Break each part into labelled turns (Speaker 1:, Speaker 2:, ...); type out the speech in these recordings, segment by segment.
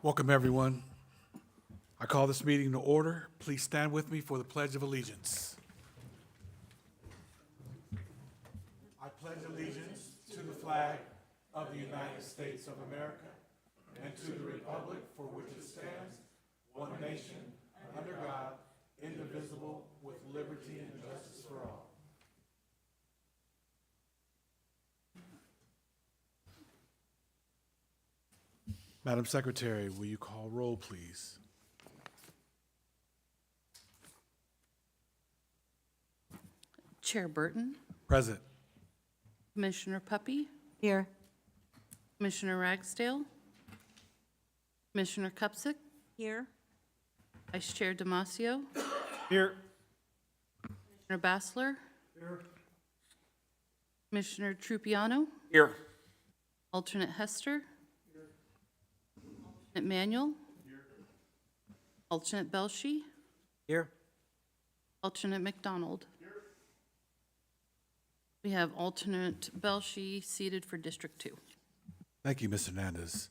Speaker 1: Welcome, everyone. I call this meeting to order. Please stand with me for the Pledge of Allegiance. I pledge allegiance to the flag of the United States of America and to the republic for which it stands, one nation, under God, indivisible, with liberty and justice for all. Madam Secretary, will you call roll, please?
Speaker 2: Chair Burton,
Speaker 1: Present.
Speaker 2: Commissioner Puppy,
Speaker 3: Here.
Speaker 2: Commissioner Ragsdale, Commissioner Kupsick,
Speaker 3: Here.
Speaker 2: Vice Chair Damasio,
Speaker 1: Here.
Speaker 2: Commissioner Bassler,
Speaker 1: Here.
Speaker 2: Commissioner Trupiano,
Speaker 4: Here.
Speaker 2: Alternate Hester, Alternate Manuel, Alternate Belshi,
Speaker 4: Here.
Speaker 2: Alternate McDonald. We have alternate Belshi seated for District 2.
Speaker 1: Thank you, Ms. Hernandez.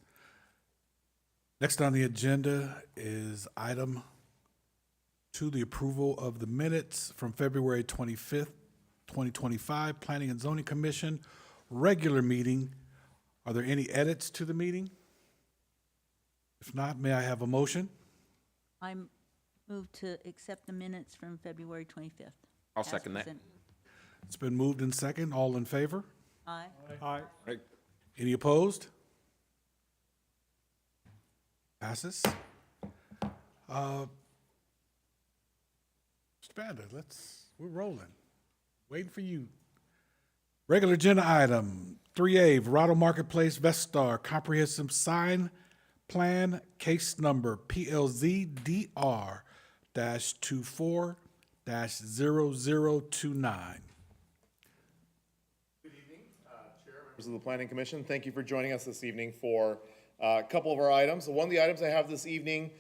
Speaker 1: Next on the agenda is item 2, the approval of the minutes from February 25th, 2025, Planning and Zoning Commission, regular meeting. Are there any edits to the meeting? If not, may I have a motion?
Speaker 3: I move to accept the minutes from February 25th.
Speaker 4: I'll
Speaker 3: as
Speaker 4: second that.
Speaker 3: present.
Speaker 1: It's been moved in second. All in favor?
Speaker 3: Aye.
Speaker 4: Right.
Speaker 1: Any opposed? Passes. Mr. Banda, we're rolling. Waiting for you. Regular agenda item 3A, Verado Marketplace Vestar Comprehensive Sign Plan, case number PLZ-24-0029.
Speaker 5: Members of the Planning Commission, thank you for joining us this evening for a couple of our items. One of the items I have this evening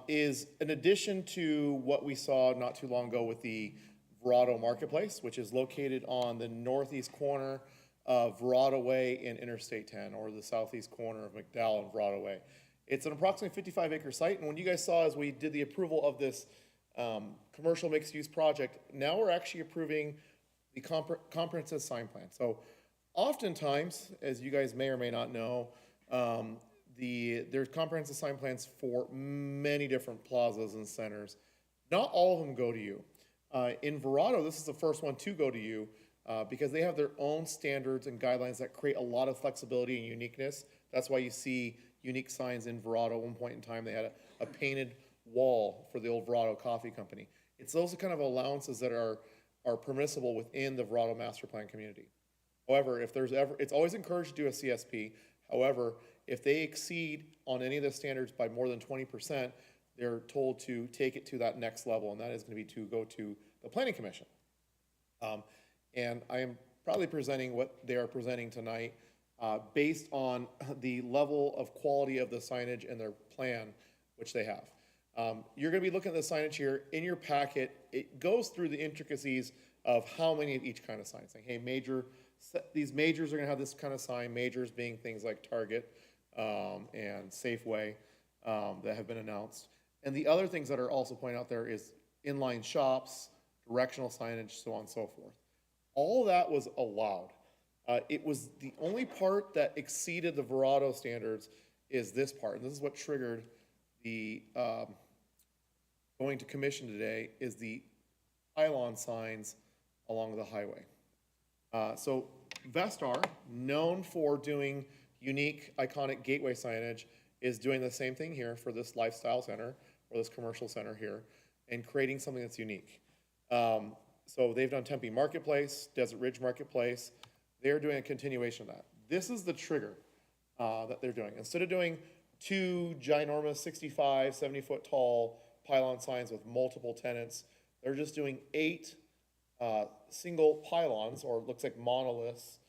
Speaker 5: is in addition to what we saw not too long ago with the Verado Marketplace, which is located on the northeast corner of Verado Way and Interstate 10, or the southeast corner of McDowell and Verado Way. It's an approximately 55-acre site, and when you guys saw as we did the approval of this commercial mixed-use project, now we're actually approving the comprehensive sign plan. So oftentimes, as you guys may or may not know, there's comprehensive sign plans for many different plazas and centers. Not all of them go to you. In Verado, this is the first one to go to you because they have their own standards and guidelines that create a lot of flexibility and uniqueness. That's why you see unique signs in Verado. At one point in time, they had a painted wall for the old Verado Coffee Company. It's those kind of allowances that are permissible within the Verado Master Plan community. However, if there's ever, it's always encouraged to do a CSP. However, if they exceed on any of the standards by more than 20%, they're told to take it to that next level, and that is going to be to go to the Planning Commission. And I am proudly presenting what they are presenting tonight based on the level of quality of the signage and their plan, which they have. You're going to be looking at the signage here. In your packet, it goes through the intricacies of how many of each kind of sign. Saying, hey, these majors are going to have this kind of sign, majors being things like Target and Safeway that have been announced. And the other things that are also pointed out there is inline shops, directional signage, so on and so forth. All of that was allowed. It was the only part that exceeded the Verado standards is this part. And this is what triggered the going to commission today is the pylon signs along the highway. So Vestar, known for doing unique, iconic gateway signage, is doing the same thing here for this lifestyle center, or this commercial center here, and creating something that's unique. So they've done Tempe Marketplace, Desert Ridge Marketplace. They're doing a continuation of that. This is the trigger that they're doing. Instead of doing 2 ginormous 65, 70-foot tall pylon signs with multiple tenants, they're just doing 8 single pylons, or it looks like monoliths,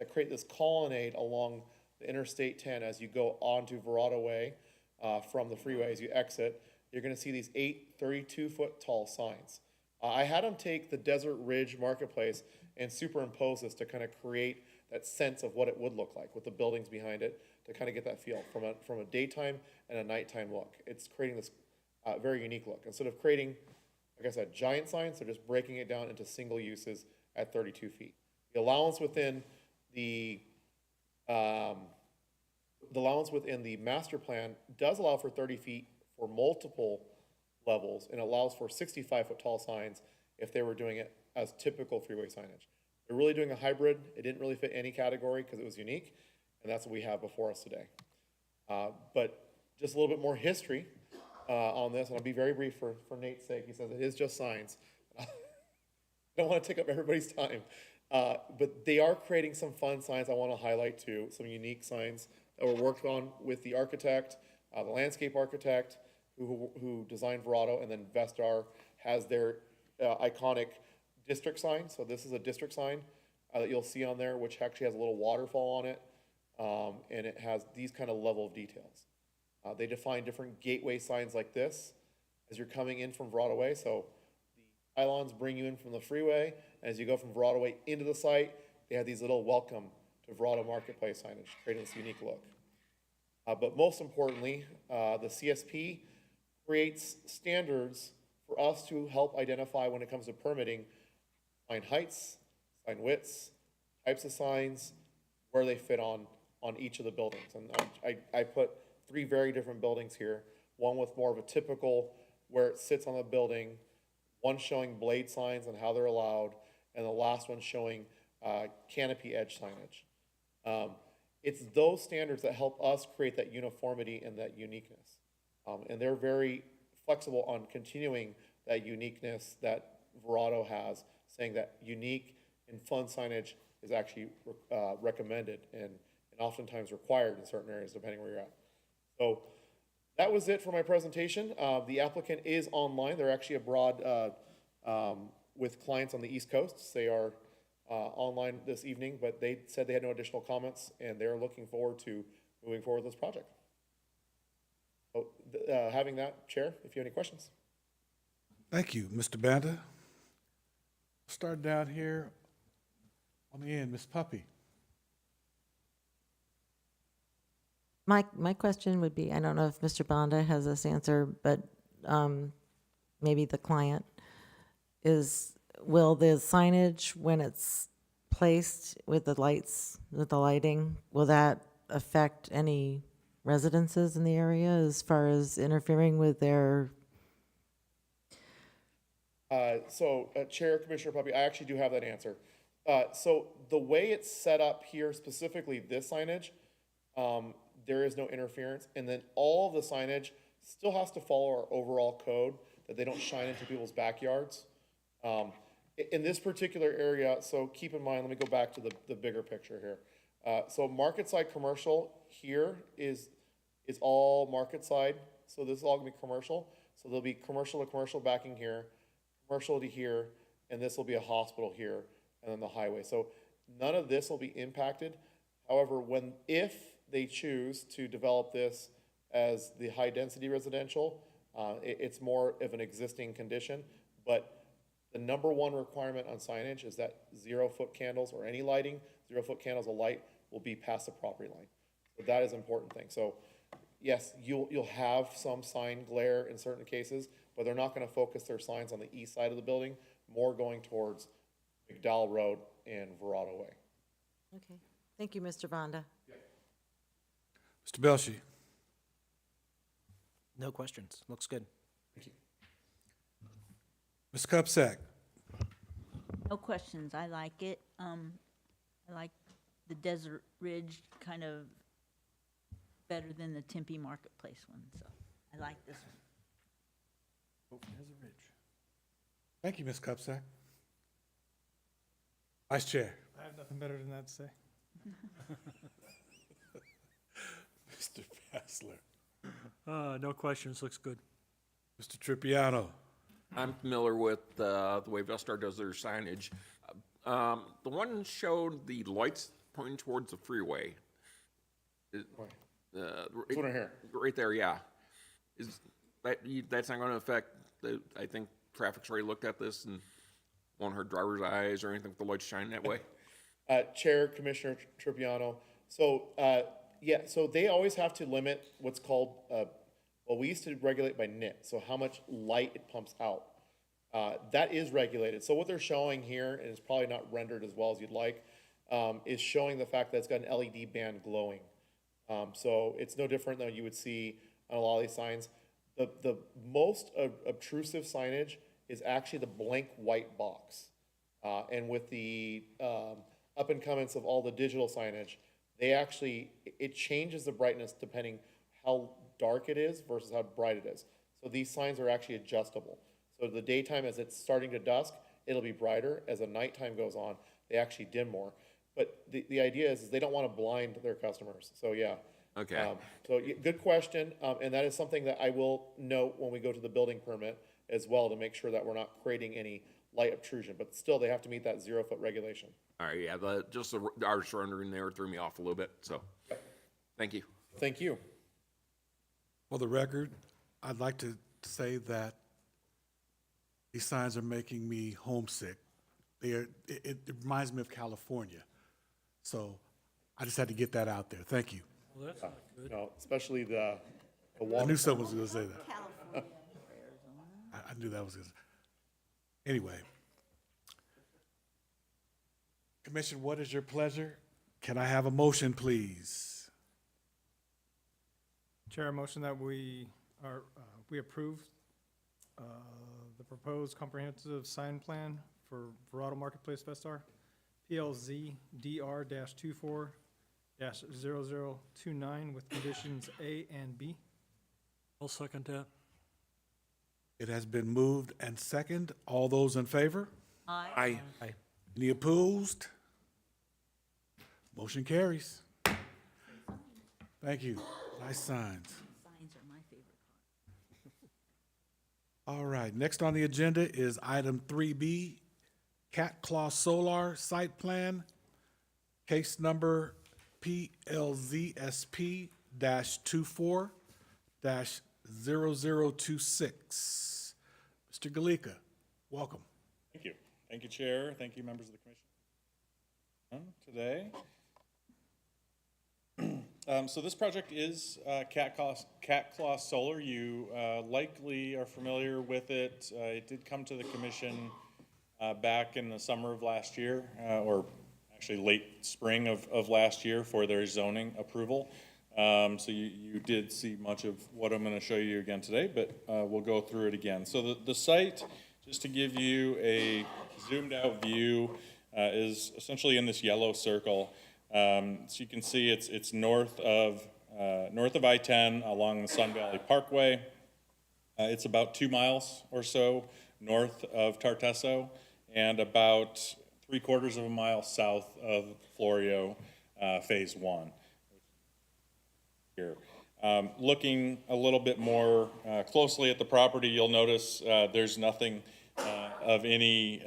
Speaker 5: that create this colonnade along the Interstate 10 as you go onto Verado Way from the freeway. As you exit, you're going to see these 8 32-foot tall signs. I had them take the Desert Ridge Marketplace and superimpose this to kind of create that sense of what it would look like with the buildings behind it. to kind of get that feel from a daytime and a nighttime look. It's creating this very unique look. Instead of creating, like I said, giant signs, they're just breaking it down into single uses at 32 feet. The allowance within the master plan does allow for 30 feet for multiple levels, and allows for 65-foot tall signs if they were doing it as typical freeway signage. They're really doing a hybrid. It didn't really fit any category because it was unique, and that's what we have before us today. But just a little bit more history on this, and I'll be very brief for Nate's sake. He says it is just signs. I don't want to take up everybody's time, but they are creating some fun signs I want to highlight too, some unique signs that were worked on with the architect, the landscape architect who designed Verado, and then Vestar has their iconic district sign. So this is a district sign that you'll see on there, which actually has a little waterfall on it, and it has these kind of level of details. They define different gateway signs like this as you're coming in from Verado Way. So the pylons bring you in from the freeway, and as you go from Verado Way into the site, they have these little welcome to Verado Marketplace signage, creating this unique look. But most importantly, the CSP creates standards for us to help identify when it comes to permitting sign heights, sign widths, types of signs, where they fit on each of the buildings. And I put 3 very different buildings here, one with more of a typical where it sits on the building, one showing blade signs and how they're allowed, and the last one showing canopy edge signage. It's those standards that help us create that uniformity and that uniqueness. And they're very flexible on continuing that uniqueness that Verado has, saying that unique and fun signage is actually recommended and oftentimes required in certain areas, depending where you're at. So that was it for my presentation. The applicant is online. They're actually abroad with clients on the East Coast. They are online this evening, but they said they had no additional comments, and they're looking forward to moving forward with this project. So, having that, Chair, if you have any questions.
Speaker 1: Thank you, Mr. Banda. Start down here on the end, Ms. Puppy.
Speaker 4: My question would be, I don't know if Mr. Banda has this answer, but maybe the client is, will the signage, when it's placed with the lights, with the lighting, will that affect any residences in the area as far as interfering with their?
Speaker 5: Chair, Commissioner Puppy, I actually do have that answer. So the way it's set up here, specifically this signage, there is no interference. And then all of the signage still has to follow our overall code that they don't shine into people's backyards. In this particular area, so keep in mind, let me go back to the bigger picture here. So market side commercial here is all market side. So this is all gonna be commercial. So there'll be commercial to commercial backing here, commercial to here, and this will be a hospital here, and then the highway. So none of this will be impacted. However, if they choose to develop this as the high density residential, it's more of an existing condition, but the number one requirement on signage is that 0-foot candles or any lighting, 0-foot candles of light will be past the property line. So that is an important thing. So yes, you'll have some sign glare in certain cases, but they're not gonna focus their signs on the east side of the building, more going towards McDowell Road and Verado Way.
Speaker 4: Okay, thank you, Mr. Banda.
Speaker 1: Mr. Belshi.
Speaker 6: No questions. Looks good.
Speaker 1: Ms. Cupsack.
Speaker 3: No questions. I like it. I like the Desert Ridge kind of better than the Tempe Marketplace one, so I like this one.
Speaker 1: Thank you, Ms. Cupsack. Vice Chair.
Speaker 7: I have nothing better than that to say.
Speaker 1: Mr. Passler.
Speaker 6: No questions. Looks good.
Speaker 1: Mr. Tripiano.
Speaker 8: I'm familiar with the way Vestar does their signage. The one showed the lights pointing towards the freeway.
Speaker 5: This one right here.
Speaker 8: Right there, yeah. Is that's not going to affect I think traffic's already looked at this and won't hurt drivers' eyes or anything with the lights shining that way?
Speaker 5: Chair, Commissioner Tripiano. So, Yeah, so they always have to limit what's called, well, we used to regulate by nit, so how much light it pumps out. That is regulated. So what they're showing here, and it's probably not rendered as well as you'd like, is showing the fact that it's got an LED band glowing. So it's no different than you would see on a lot of these signs. The most obtrusive signage is actually the blank white box. And with the up and comings of all the digital signage, they actually, it changes the brightness depending how dark it is versus how bright it is. So these signs are actually adjustable. So the daytime, as it's starting to dusk, it'll be brighter. As the nighttime goes on, they actually dim more. But the idea is they don't want to blind their customers. So yeah.
Speaker 8: Okay.
Speaker 5: Good question, and that is something that I will note when we go to the building permit as well, to make sure that we're not creating any light obtrusion, but still, they have to meet that 0-foot regulation.
Speaker 8: All right, yeah, just the artist rendering there threw me off a little bit, so, thank you.
Speaker 5: Thank you.
Speaker 1: For the record, I'd like to say that these signs are making me homesick. It reminds me of California. So I just had to get that out there. Thank you.
Speaker 6: Well, that's not good.
Speaker 5: No, especially the
Speaker 1: I
Speaker 5: water.
Speaker 1: knew someone was going to say that. I knew that was going to. Anyway. Commission, what is your pleasure? Can I have a motion, please?
Speaker 7: Chair, a motion that we approve the proposed comprehensive sign plan for Verado Marketplace Vestar, PLZ DR-24-0029 with conditions A and B.
Speaker 6: I'll second that.
Speaker 1: It has been moved and second. All those in favor?
Speaker 8: Aye.
Speaker 1: Any opposed? Motion carries. Thank you. Nice signs.
Speaker 3: Signs are my favorite part.
Speaker 1: All right, next on the agenda is item 3B, Cat Claw Solar Site Plan, case number PLZSP-24-0026. Mr. Galika, welcome.
Speaker 9: Thank you. Thank you, Chair. Thank you, members of the commission. Today. So this project is Cat Claw Solar. You likely are familiar with it. It did come to the commission back in the summer of last year, or actually late spring of last year for their zoning approval. So you did see much of what I'm going to show you again today, but we'll go through it again. So the site, just to give you a zoomed out view, is essentially in this yellow circle. So you can see it's north of I-10 along the Sun Valley Parkway. It's about 2 miles or so north of Tartesso and about 3/4 of a mile south of Florio Phase 1. Here. Looking a little bit more closely at the property, you'll notice there's nothing of any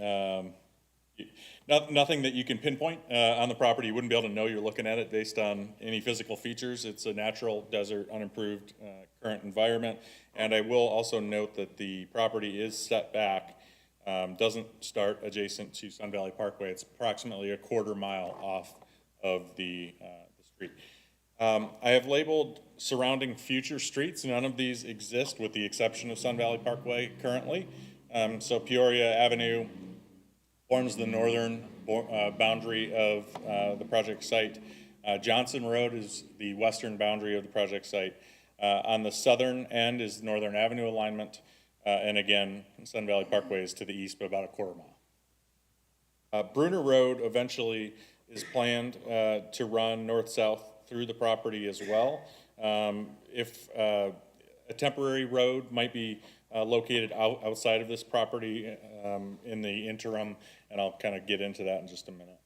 Speaker 9: nothing that you can pinpoint on the property. You wouldn't be able to know you're looking at it based on any physical features. It's a natural desert, unimproved current environment. And I will also note that the property is set back, doesn't start adjacent to Sun Valley Parkway. It's approximately 1/4 mile off of the street. I have labeled surrounding future streets. None of these exist with the exception of Sun Valley Parkway currently. So Peoria Avenue forms the northern boundary of the project site. Johnson Road is the western boundary of the project site. On the southern end is Northern Avenue alignment. And again, Sun Valley Parkway is to the east, but about 1/4 mile. Bruner Road eventually is planned to run north-south through the property as well. If a temporary road might be located outside of this property in the interim, and I'll kind of get into that in just a minute.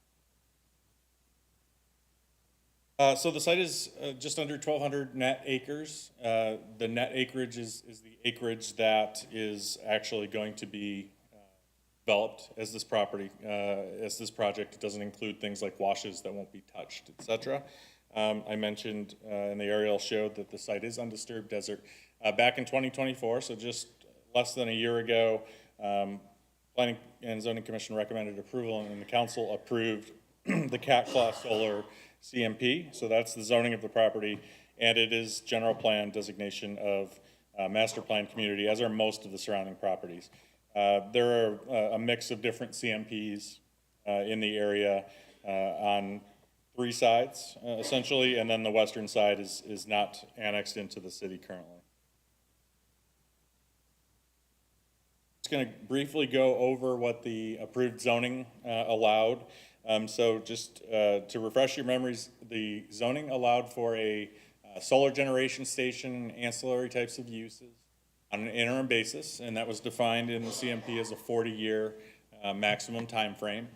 Speaker 9: So the site is just under 1,200 net acres. The net acreage is the acreage that is actually going to be developed as this property, as this project. It doesn't include things like washes that won't be touched, et cetera. I mentioned, and the aerial showed that the site is undisturbed desert. Back in 2024, so just less than a year ago, Planning and Zoning Commission recommended approval, and the council approved the Cat Claw Solar CMP, so that's the zoning of the property, and it is general plan designation of master plan community, as are most of the surrounding properties. There are a mix of different CMPs in the area on 3 sides, essentially, and then the western side is not annexed into the city currently. Just going to briefly go over what the approved zoning allowed. So just to refresh your memories, the zoning allowed for a solar generation station, ancillary types of uses on an interim basis, and that was defined in the CMP as a 40-year maximum time frame.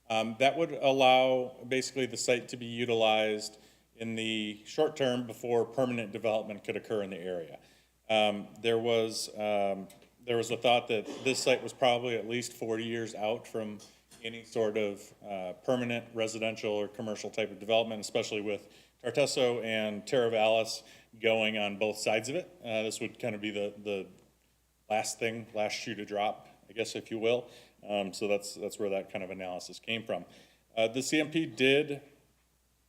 Speaker 9: That would allow basically the site to be utilized in the short term before permanent development could occur in the area. There was a thought that this site was probably at least 40 years out from any sort of permanent residential or commercial type of development, especially with Tartesso and Teravalis going on both sides of it. This would kind of be the last shoe to drop, I guess, if you will. So that's where that kind of analysis came from. The CMP did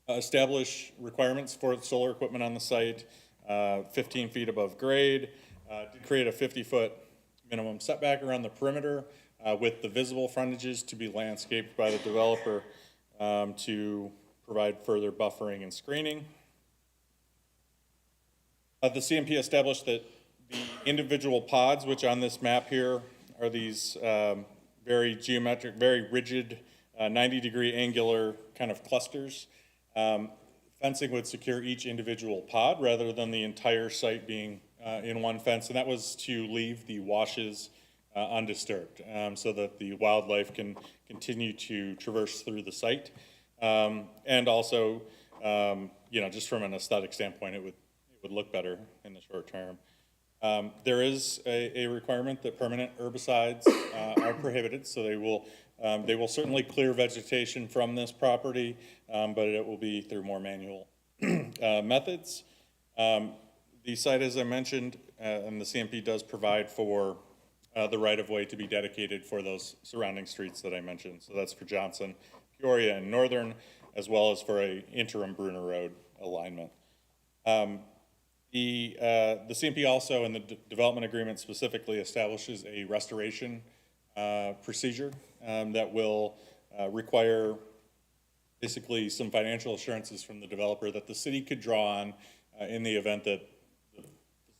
Speaker 9: establish requirements for solar equipment on the site, 15 feet above grade, did create a 50-foot minimum setback around the perimeter with the visible frontages to be landscaped by the developer to provide further buffering and screening. The CMP established that the individual pods, which on this map here are these very geometric, very rigid, 90-degree angular kind of clusters. Fencing would secure each individual pod rather than the entire site being in one fence, and that was to leave the washes undisturbed so that the wildlife can continue to traverse through the site. And also, just from an aesthetic standpoint, it would look better in the short term. There is a requirement that permanent herbicides are prohibited, so they will certainly clear vegetation from this property, but it will be through more manual methods. The site, as I mentioned, and the CMP does provide for the right-of-way to be dedicated for those surrounding streets that I mentioned. So that's for Johnson, Peoria, and Northern, as well as for a interim Bruner Road alignment. The CMP also, in the development agreement specifically, establishes a restoration procedure that will require basically some financial assurances from the developer that the city could draw on in the event that the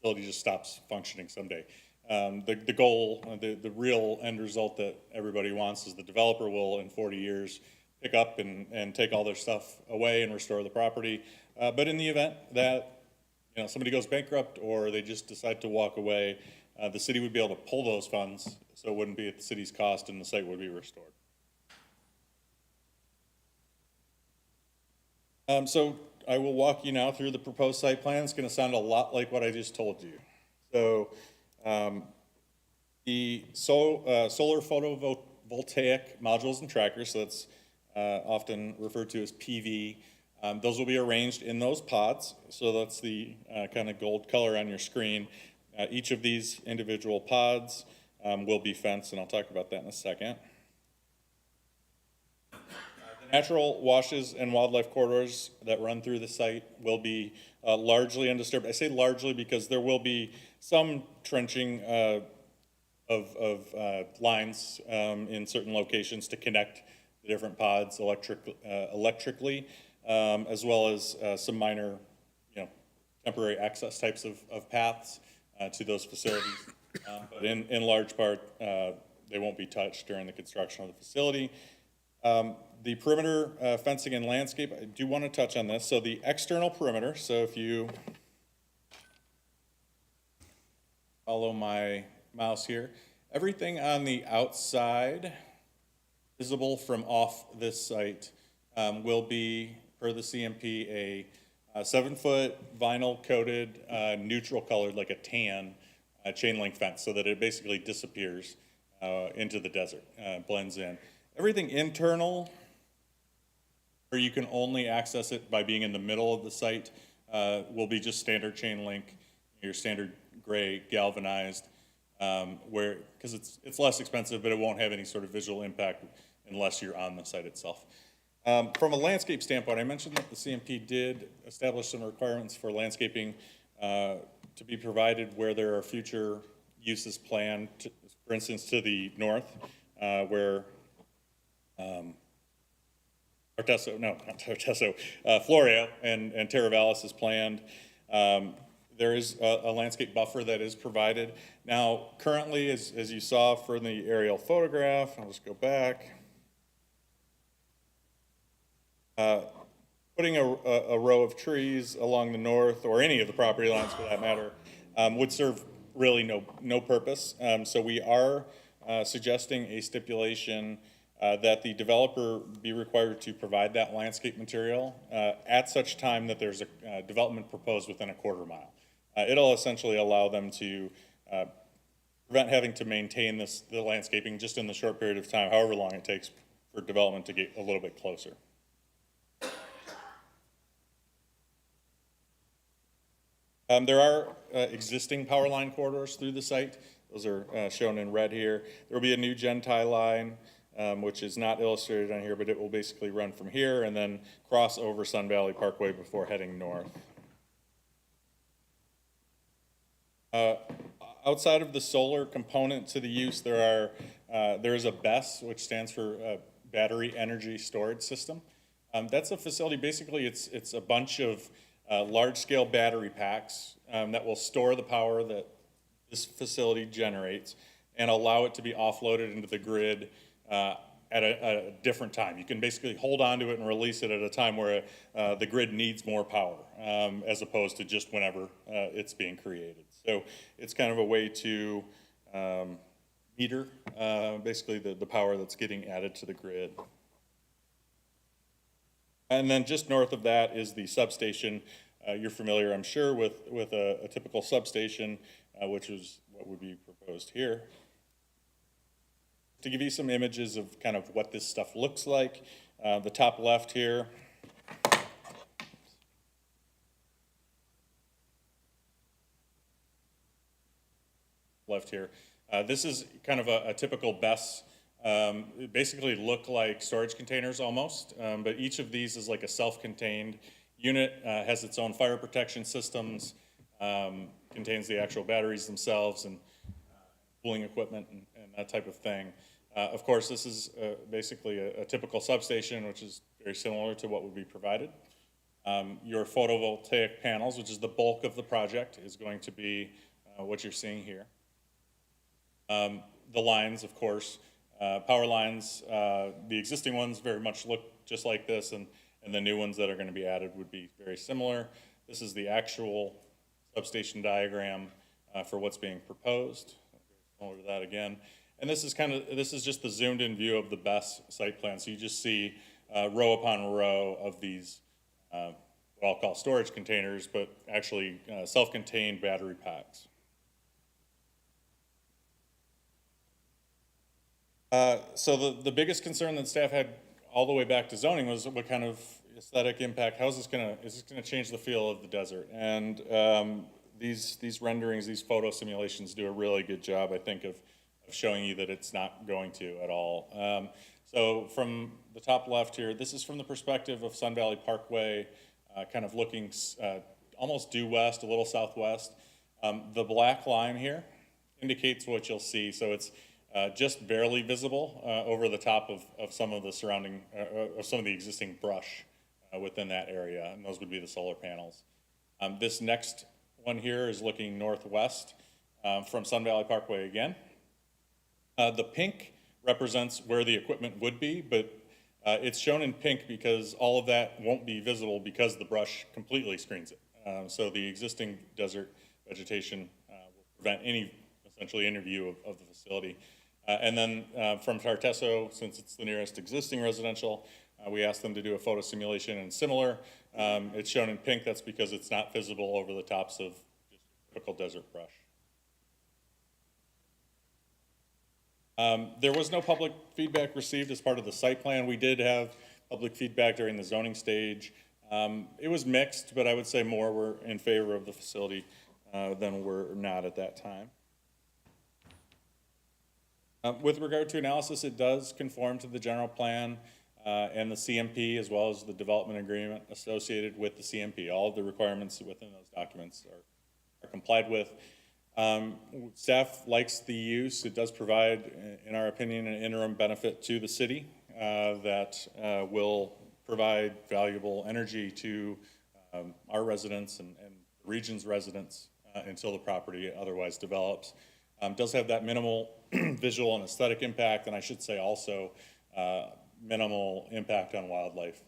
Speaker 9: facility just stops functioning someday. The goal, the real end result that everybody wants is the developer will, in 40 years, pick up and take all their stuff away and restore the property. But in the event that somebody goes bankrupt or they just decide to walk away, the city would be able to pull those funds, so it wouldn't be at the city's cost and the site would be restored. So I will walk you now through the proposed site plan. It's going to sound a lot like what I just told you. So the solar photovoltaic modules and trackers, so that's often referred to as PV, those will be arranged in those pods. So that's the kind of gold color on your screen. Each of these individual pods will be fenced, and I'll talk about that in a second. The natural washes and wildlife corridors that run through the site will be largely undisturbed. I say largely because there will be some trenching of lines in certain locations to connect the different pods electrically, as well as some minor, temporary access types of paths to those facilities. But in large part, they won't be touched during the construction of the facility. The perimeter fencing and landscape, I do want to touch on this. So the external perimeter, so if you follow my mouse here, everything on the outside visible from off this site will be, per the CMP, a 7-foot vinyl coated, neutral colored, like a tan, chain link fence, so that it basically disappears into the desert, blends in. Everything internal, where you can only access it by being in the middle of the site, will be just standard chain link, your standard gray galvanized, because it's less expensive, but it won't have any sort of visual impact unless you're on the site itself. From a landscape standpoint, I mentioned that the CMP did establish some requirements for landscaping to be provided where there are future uses planned, for instance, to the north, where Florio and Teravalis is planned. There is a landscape buffer that is provided. Now, currently, as you saw from the aerial photograph, I'll just go back. Putting a row of trees along the north, or any of the property lines for that matter, would serve really no purpose. So we are suggesting a stipulation that the developer be required to provide that landscape material at such time that there's a development proposed within a quarter mile. It'll essentially allow them to prevent having to maintain the landscaping just in the short period of time, however long it takes for development to get a little bit closer. There are existing power line corridors through the site. Those are shown in red here. There will be a new gen-tie line, which is not illustrated on here, but it will basically run from here and then cross over Sun Valley Parkway before heading north. Outside of the solar component to the use, there is a BESS, which stands for Battery Energy Storage System. That's a facility, basically it's a bunch of large-scale battery packs that will store the power that this facility generates and allow it to be offloaded into the grid at a different time. You can basically hold on to it and release it at a time where the grid needs more power, as opposed to just whenever it's being created. So it's kind of a way to meter basically the power that's getting added to the grid. And then just north of that is the substation. You're familiar, I'm sure, with a typical substation, which is what would be proposed here. To give you some images of kind of what this stuff looks like, the top left here. This is kind of a typical BESS. It basically look like storage containers almost, but each of these is like a self-contained unit, has its own fire protection systems, contains the actual batteries themselves and cooling equipment and that type of thing. Of course, this is basically a typical substation, which is very similar to what would be provided. Your photovoltaic panels, which is the bulk of the project, is going to be what you're seeing here. The lines, of course, power lines, the existing ones very much look just like this, and the new ones that are going to be added would be very similar. This is the actual substation diagram for what's being proposed. Similar to that again. And this is just the zoomed in view of the BESS site plan. So you just see row upon row of these, what I'll call storage containers, but actually self-contained battery packs. So the biggest concern that staff had all the way back to zoning was what kind of aesthetic impact, is this gonna change the feel of the desert? And these renderings, these photo simulations do a really good job, I think, of showing you that it's not going to at all. So from the top left here, this is from the perspective of Sun Valley Parkway, kind of looking almost due west, a little southwest. The black line here indicates what you'll see. So it's just barely visible over the top of some of the surrounding, of some of the existing brush within that area, and those would be the solar panels. This next one here is looking northwest from Sun Valley Parkway again. The pink represents where the equipment would be, but it's shown in pink because all of that won't be visible because the brush completely screens it. So the existing desert vegetation will prevent essentially any view of the facility. And then from Tartesso, since it's the nearest existing residential, we asked them to do a photo simulation and similar. It's shown in pink, that's because it's not visible over the tops of just typical desert brush. There was no public feedback received as part of the site plan. We did have public feedback during the zoning stage. It was mixed, but I would say more were in favor of the facility than were not at that time. With regard to analysis, it does conform to the general plan. and the CMP, as well as the development agreement associated with the CMP. All of the requirements within those documents are complied with. Staff likes the use. It does provide, in our opinion, an interim benefit to the city that will provide valuable energy to our residents and the region's residents until the property otherwise develops. Does have that minimal visual and aesthetic impact, and I should say also minimal impact on wildlife.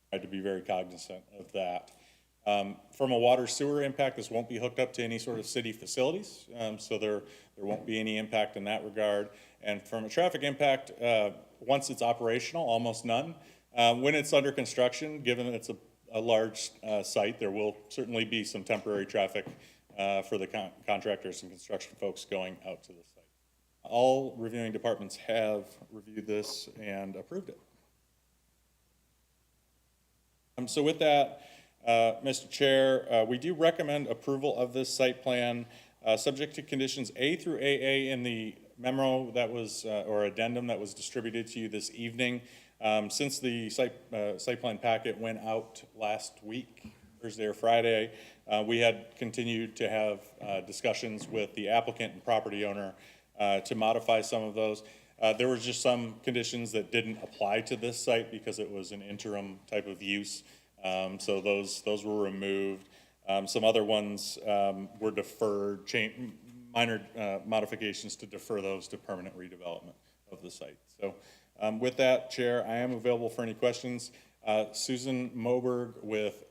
Speaker 9: Tried to be very cognizant of that. From a water sewer impact, this won't be hooked up to any sort of city facilities, so there won't be any impact in that regard. And from a traffic impact, once it's operational, almost none. When it's under construction, given that it's a large site, there will certainly be some temporary traffic for the contractors and construction folks going out to the site. All reviewing departments have reviewed this and approved it. So with that, Mr. Chair, we do recommend approval of this site plan, subject to conditions A through AA in the memo that was, or addendum that was distributed to you this evening. Since the site plan packet went out last week, Thursday or Friday, we had continued to have discussions with the applicant and property owner to modify some of those. There were just some conditions that didn't apply to this site because it was an interim type of use. So those were removed. Some other ones were deferred, minor modifications to defer those to permanent redevelopment of the site. So with that, Chair, I am available for any questions. Susan Moberg with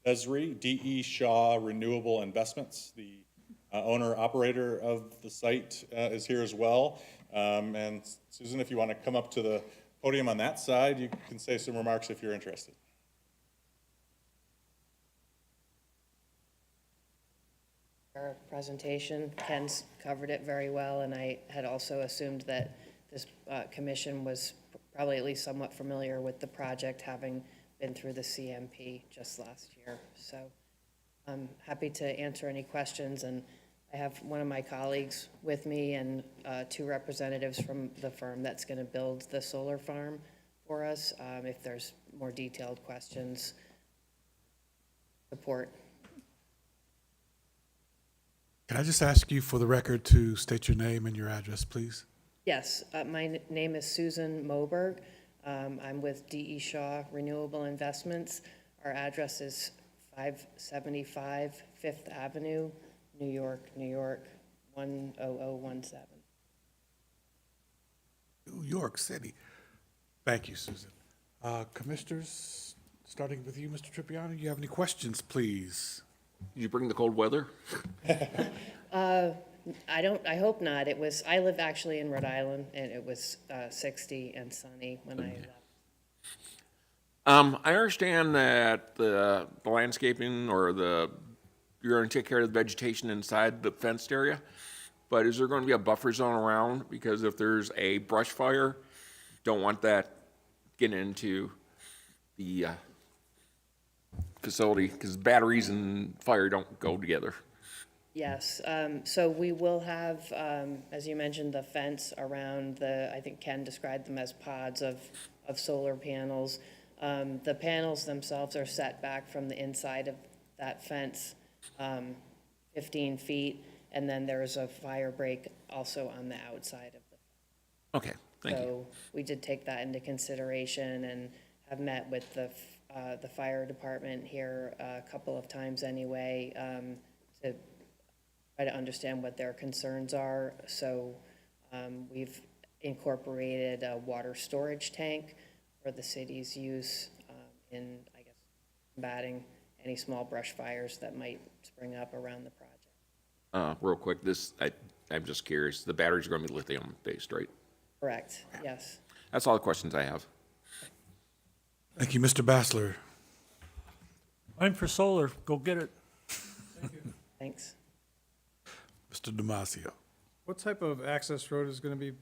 Speaker 9: Desri, D.E. Shaw Renewable Investments, the owner-operator of the site is here as well. And Susan, if you want to come up to the podium on that side, you can say some remarks if you're interested.
Speaker 10: Our presentation, Ken's covered it very well, and I had also assumed that this commission was probably at least somewhat familiar with the project, having been through the CMP just last year. So I'm happy to answer any questions, and I have one of my colleagues with me and two representatives from the firm that's going to build the solar farm for us, if there's more detailed questions. Support.
Speaker 1: Can I just ask you for the record to state your name and your address, please?
Speaker 10: Yes, my name is Susan Moberg. I'm with D.E. Shaw Renewable Investments. Our address is 575 Fifth Avenue, New York, New York, 10017.
Speaker 1: New York City. Thank you, Susan. Commissioners, starting with you, Mr. Tripiano, you have any questions, please?
Speaker 8: Did you bring the cold weather?
Speaker 10: I hope not. I live actually in Rhode Island, and it was 60 and sunny when I left.
Speaker 8: I understand that the landscaping or you're going to take care of the vegetation inside the fenced area, but is there going to be a buffer zone around? Because if there's a brush fire, don't want that getting into the facility, because batteries and fire don't go together.
Speaker 10: Yes, so we will have, as you mentioned, the fence around I think Ken described them as pods of solar panels. The panels themselves are set back from the inside of that fence 15 feet, and then there's a fire break also on the outside of the.
Speaker 8: Okay, thank you.
Speaker 10: So we did take that into consideration and have met with the fire department here a couple of times anyway, to try to understand what their concerns are. So we've incorporated a water storage tank for the city's use in, I guess, combating any small brush fires that might spring up around the project.
Speaker 8: Real quick, I'm just curious. The batteries are going to be lithium-based, right?
Speaker 10: Correct, yes.
Speaker 8: That's all the questions I have.
Speaker 1: Thank you, Mr. Bassler.
Speaker 6: I'm for solar. Go get it.
Speaker 10: Thanks.
Speaker 1: Mr. Damasio.
Speaker 7: What type of access road is going to be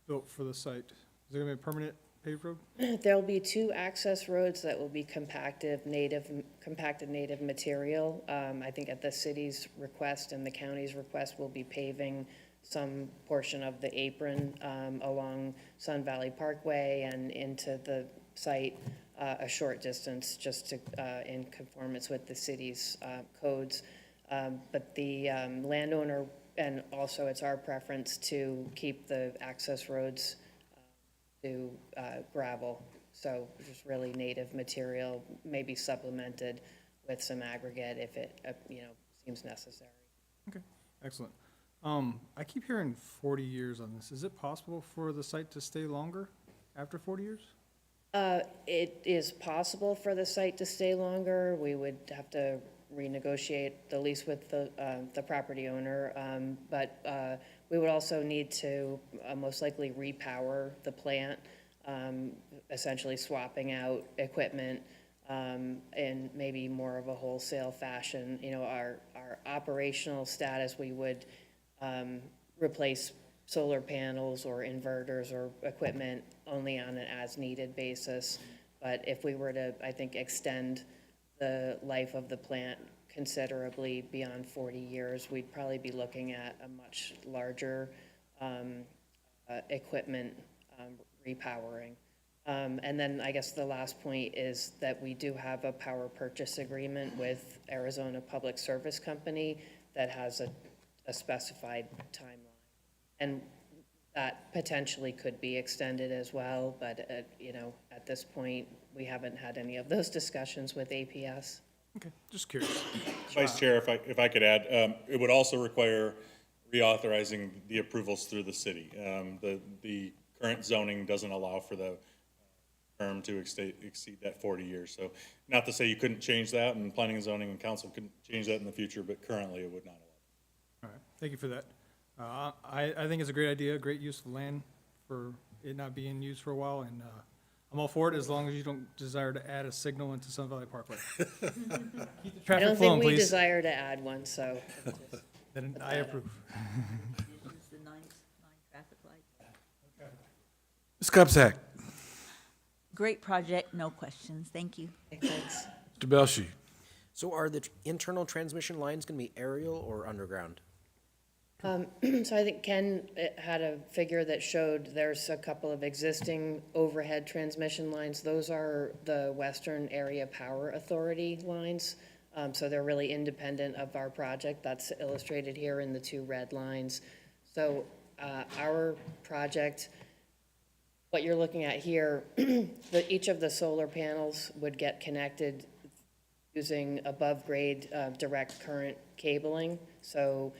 Speaker 7: built for the site? Is it going to be a permanent paved road?
Speaker 10: There'll be 2 access roads that will be compacted native material. I think at the city's request and the county's request, we'll be paving some portion of the apron along Sun Valley Parkway and into the site a short distance, just to, in conformance with the city's codes. But the landowner, and also it's our preference to keep the access roads to gravel. So just really native material, maybe supplemented with some aggregate if it, seems necessary.
Speaker 7: Okay, excellent. I keep hearing 40 years on this. Is it possible for the site to stay longer after 40 years?
Speaker 10: It is possible for the site to stay longer. We would have to renegotiate the lease with the property owner. But we would also need to most likely repower the plant, essentially swapping out equipment in maybe more of a wholesale fashion. Our operational status, we would replace solar panels or inverters or equipment only on an as-needed basis. But if we were to, I think, extend the life of the plant considerably beyond 40 years, we'd probably be looking at a much larger equipment repowering. And then I guess the last point is that we do have a power purchase agreement with Arizona Public Service Company that has a specified timeline. And that potentially could be extended as well, but at this point, we haven't had any of those discussions with APS.
Speaker 7: Okay, just curious.
Speaker 9: Vice Chair, if I could add, it would also require reauthorizing the approvals through the city. The current zoning doesn't allow for the term to exceed that 40 years. So not to say you couldn't change that, and Planning and Zoning and Council couldn't change that in the future, but currently it would not allow.
Speaker 7: All right, thank you for that. I think it's a great idea, great use of land for it not being used for a while, and I'm all for it as long as you don't desire to add a signal into Sun Valley Parkway. Keep the
Speaker 10: I
Speaker 7: traffic
Speaker 10: don't
Speaker 7: flowing,
Speaker 10: think we
Speaker 7: please.
Speaker 10: desire to add one, so.
Speaker 7: Then I approve.
Speaker 3: Use the nine traffic lights.
Speaker 1: Ms. Cubsack,
Speaker 3: Great project, no questions. Thank you.
Speaker 10: Thanks.
Speaker 1: Mr. Belshi,
Speaker 11: So are the internal transmission lines going to be aerial or underground?
Speaker 10: So I think Ken had a figure that showed there's a couple of existing overhead transmission lines. Those are the Western Area Power Authority lines. So they're really independent of our project. That's illustrated here in the 2 red lines. So our project, what you're looking at here, each of the solar panels would get connected using above-grade direct current cabling. So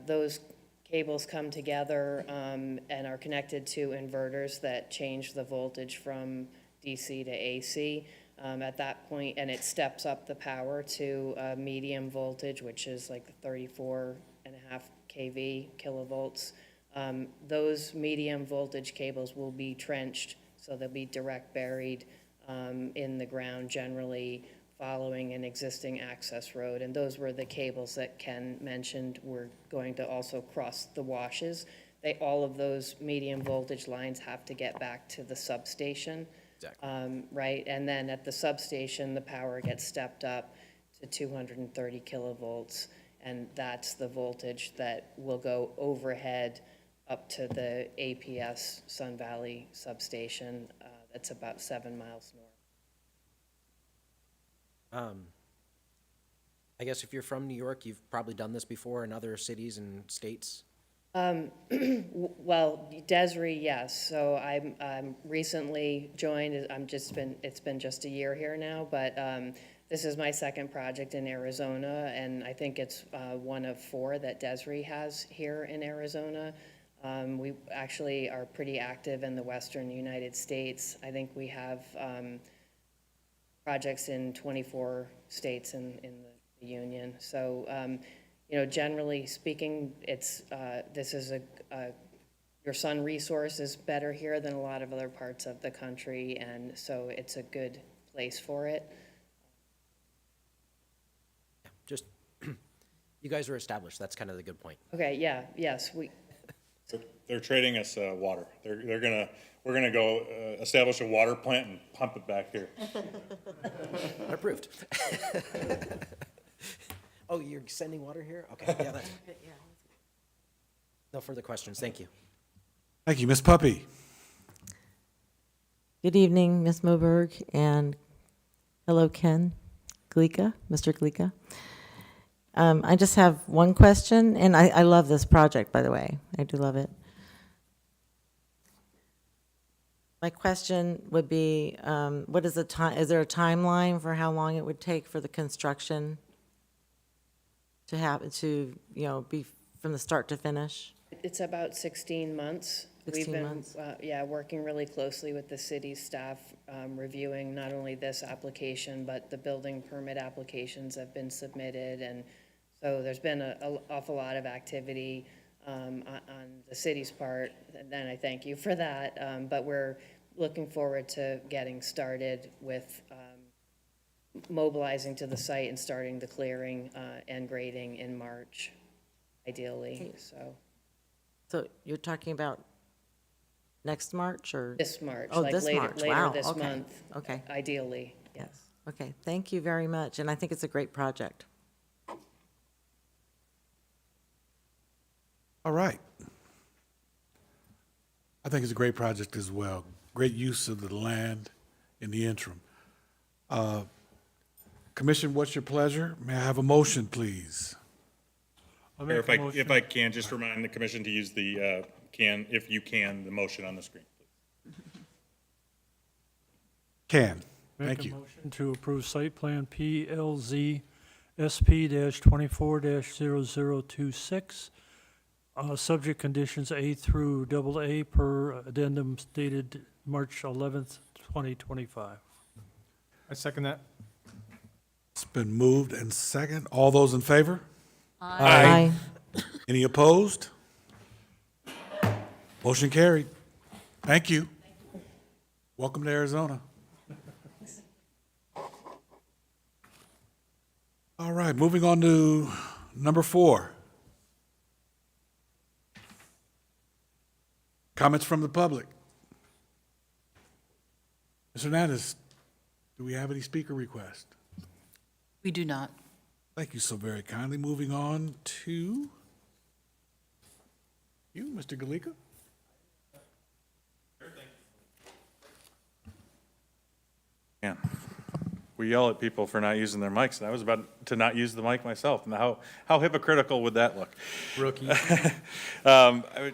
Speaker 10: those cables come together and are connected to inverters that change the voltage from DC to AC. At that point, and it steps up the power to medium voltage, which is like 34.5 kV, kilovolts. Those medium voltage cables will be trenched, so they'll be direct buried in the ground, generally following an existing access road. And those were the cables that Ken mentioned were going to also cross the washes. All of those medium voltage lines have to get back to the substation.
Speaker 11: Exactly.
Speaker 10: Right, and then at the substation, the power gets stepped up to 230 kilovolts, and that's the voltage that will go overhead up to the APS Sun Valley substation. That's about 7 miles north.
Speaker 11: I guess if you're from New York, you've probably done this before in other cities and states.
Speaker 10: Well, Desiree, yes. So I'm recently joined. It's been just a year here now, but this is my second project in Arizona, and I think it's one of 4 that Desiree has here in Arizona. We actually are pretty active in the western United States. I think we have projects in 24 states in the union. So generally speaking, it's this is your sun resource is better here than a lot of other parts of the country, and so it's a good place for it.
Speaker 11: Just, you guys are established. That's kind of the good point.
Speaker 10: Okay, yeah, yes, we,
Speaker 9: So they're trading us water. We're gonna go establish a water plant and pump it back here.
Speaker 11: Approved. Oh, you're sending water here? Okay, yeah, that's. No further questions, thank you.
Speaker 1: Thank you, Ms. Puppy.
Speaker 4: Good evening, Ms. Moberg, and hello, Ken Glika, Mr. Glika. I just have one question, and I love this project, by the way. I do love it. My question would be, what is the time, is there a timeline for how long it would take for the construction to have, to, you know, be from the start to finish?
Speaker 10: It's about 16 months.
Speaker 4: 16
Speaker 10: We've
Speaker 4: months.
Speaker 10: been, yeah, working really closely with the city staff, reviewing not only this application, but the building permit applications have been submitted. And so there's been an awful lot of activity on the city's part, and I thank you for that. But we're looking forward to getting started with mobilizing to the site and starting the clearing and grading in March, ideally, so.
Speaker 4: So you're talking about next March, or?
Speaker 10: This March,
Speaker 4: Oh,
Speaker 10: like
Speaker 4: this
Speaker 10: later,
Speaker 4: March.
Speaker 10: later
Speaker 4: Wow,
Speaker 10: this
Speaker 4: okay,
Speaker 10: month.
Speaker 4: okay.
Speaker 10: Ideally, yes.
Speaker 4: Okay, thank you very much, and I think it's a great project.
Speaker 1: All right. I think it's a great project as well. Great use of the land in the interim. Commission, what's your pleasure? May I have a motion, please?
Speaker 6: I'll
Speaker 9: Or
Speaker 6: make a motion.
Speaker 9: if I can, just remind the commission to use the, if you can, the motion on the screen.
Speaker 1: Can.
Speaker 6: Make
Speaker 1: Thank
Speaker 6: a
Speaker 1: you.
Speaker 6: motion to approve site plan PLZ SP-24-0026, subject conditions A through AA per addendum dated March 11th, 2025.
Speaker 7: I second that.
Speaker 1: It's been moved and second. All those in favor?
Speaker 4: Aye.
Speaker 1: Any opposed? Motion carried. Thank you. Welcome to Arizona. All right, moving on to number 4. Comments from the public. Ms. Hernandez, do we have any speaker requests?
Speaker 2: We do not.
Speaker 1: Thank you so very kindly. Moving on to you, Mr. Galika.
Speaker 9: Yeah. We yell at people for not using their mics, and I was about to not use the mic myself. And how hypocritical would that look?
Speaker 7: Rookie.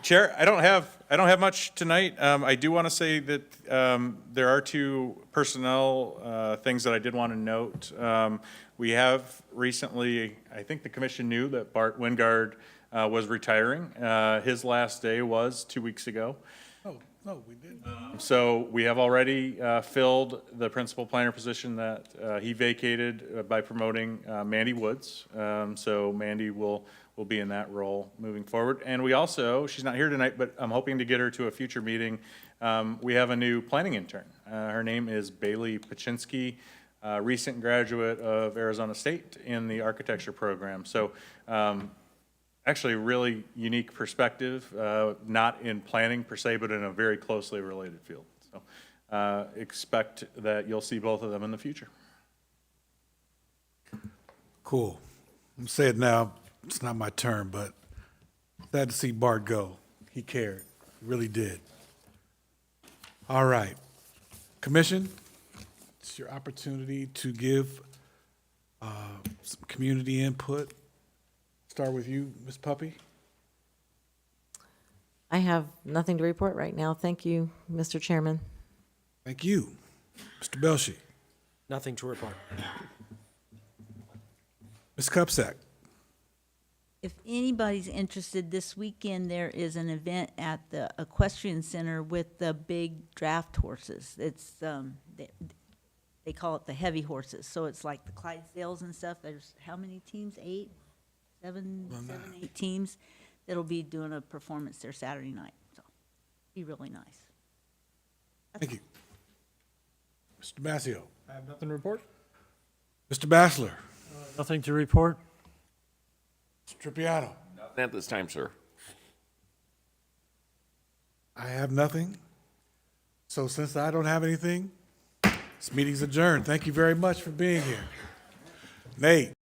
Speaker 9: Chair, I don't have much tonight. I do want to say that there are 2 personnel things that I did want to note. We have recently, I think the commission knew that Bart Wingard was retiring. His last day was 2 weeks ago.
Speaker 1: Oh, no, we didn't.
Speaker 9: So we have already filled the principal planner position that he vacated by promoting Mandy Woods. So Mandy will be in that role moving forward. And we also, she's not here tonight, but I'm hoping to get her to a future meeting. We have a new planning intern. Her name is Bailey Paczynski, recent graduate of Arizona State in the architecture program. So actually a really unique perspective, not in planning per se, but in a very closely related field. So expect that you'll see both of them in the future.
Speaker 1: Cool. I'm saying it now, it's not my turn, but sad to see Bart go. He cared, really did. All right. Commission, it's your opportunity to give some community input. Start with you, Ms. Puppy.
Speaker 4: I have nothing to report right now. Thank you, Mr. Chairman.
Speaker 1: Thank you. Mr. Belshi.
Speaker 11: Nothing to report.
Speaker 1: Ms. Cupsack.
Speaker 3: If anybody's interested, this weekend there is an event at the Equestrian Center with the big draft horses. It's, they call it the heavy horses, so it's like the Clydesdales and stuff. There's how many teams? 8? 7, 8 teams that'll be doing a performance there Saturday night, so be really nice.
Speaker 1: Thank you. Mr. Massio.
Speaker 7: I have nothing to report.
Speaker 1: Mr. Bassler.
Speaker 6: Nothing to report?
Speaker 1: Mr. Tripiano.
Speaker 8: Nothing at this time, sir.
Speaker 1: I have nothing. So since I don't have anything, this meeting's adjourned. Thank you very much for being here. Nate?